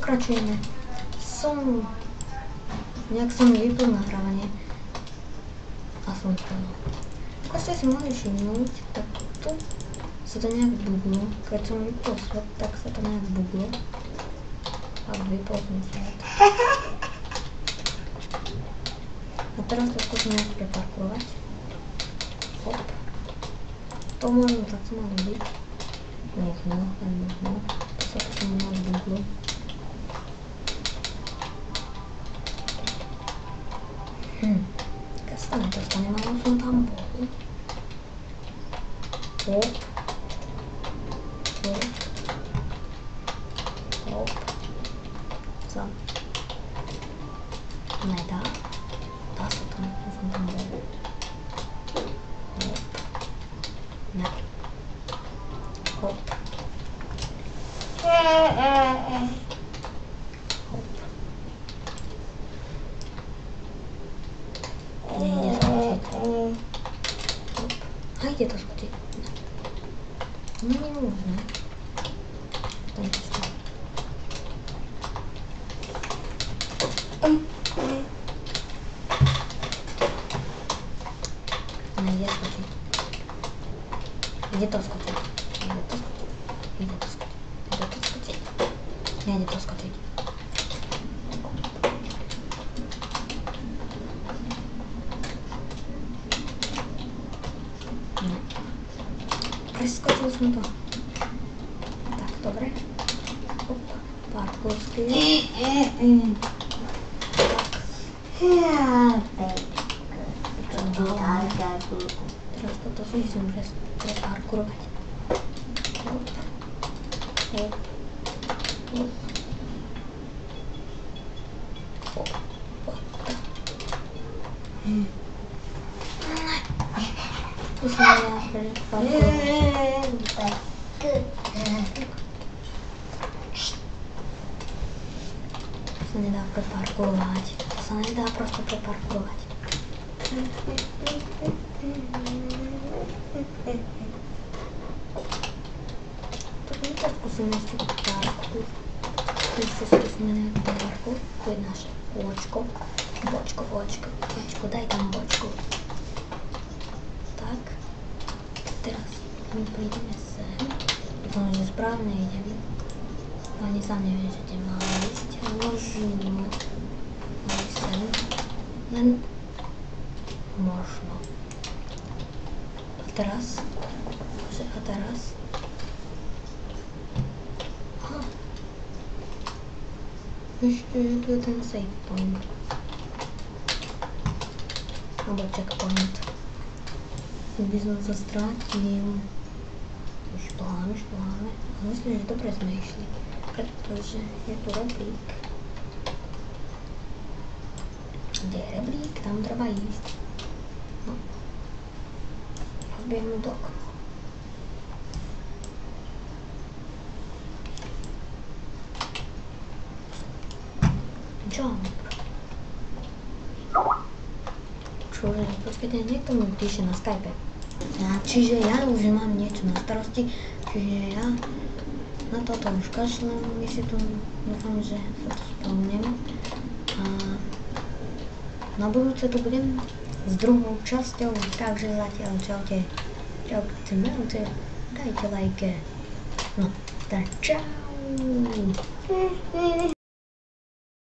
pokračujeme. Nejak som vypil nahrávanie a som pravil. Ako ste si mohli všimnúť, tak tu sa to nejak buglo. Keď som vypol svet, tak sa to nejak buglo. A vypol som svet. A teraz to skúsim nejak preparkurovať. Hop. To možno tak to malo byť. Možno, len možno. To sa to nejak buglo. Keď sa nedostanem, ale som tam bol. Hop. Hop. Hop. Co? Nedá. Dá sa to, som tam bol. Hop. Ne. Hop. Hop. Nejde skočiť. Hop. A ide to skočiť. Ne. Nie je možné. To je to. Nejde skočiť. Ide to skočiť. Ide to skočiť. Ide to skočiť. Ide to skočiť. Nejde to skočiť. Preskočil som to. Tak, dobre. Hop, parkourský. Teraz toto si musím preparkourovať. Hop. Hop. Hop. Hop. Hop. Tu sa nedá preparkourovať. To sa nedá preparkourovať. To sa nedá prosto preparkourovať. Tak skúsime ešte parku. Ešte skúsime nejakú parku. Tu je naše očko. Očko. Daj tam očko. Tak. Teraz my prídeme sem. Dúfam, že správne ideme. Ani sám neviem, že kde mám ísť. Možno. Aj sem. Len možno. A teraz? A teraz? Aha. Ešte, že tu je ten save point. Alebo checkpoint. By som sa strátil. Už pláme. A myslím, že dobre sme išli. Pretože je tu reblík. Kde je reblík? Tam treba ísť. No. Rozbiehnú to okno. Jump. Čože, počkajte, niekto mi píše na Skype. Čiže ja už mám niečo na starosti, čiže ja na toto už kašlem, my si tu dúfam, že sa to spomnem. A na budúce tu budem s druhou časťou, takže zatiaľ čaute. Čaute, dajte like. No, tak čau.